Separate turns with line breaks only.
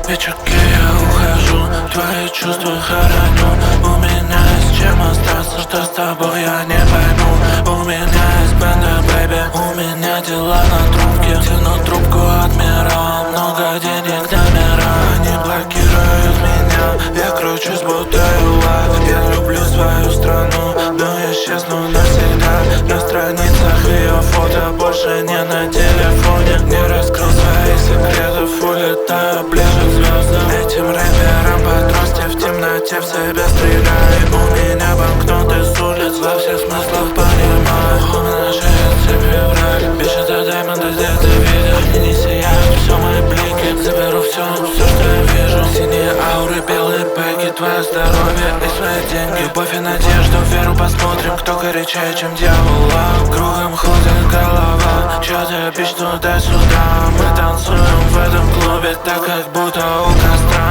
вечерки я ухожу, твои чувства хороню. У меня есть чем остаться, что с тобой я не пойму. У меня есть банда, бэйби, у меня дела на трубке. Тяну трубку, адмирал, много денег, номера. Они блокируют меня, я кручусь будто лайф. Я люблю свою страну, но я исчезну навсегда. На страницах ее фото, больше не на телефоне. Не раскрыл свои секреты, улетаю ближе к звездам. Этим рэперам по трости в темноте в себя стреляем. У меня банкноты с улиц, во всех смыслах понимаю. У меня шея цепи враг, пишет о даймонды, где ты видишь. Они не сияют, все мои блики, заберу все, что я вижу. Синие ауры, белые бэги, твое здоровье и свои деньги. Любовь и надежду, веру, посмотрим, кто горячее, чем дьявол. Кругом ходит голова, чё-то бич туда-сюда. Мы танцуем в этом клубе, так как будто у костра.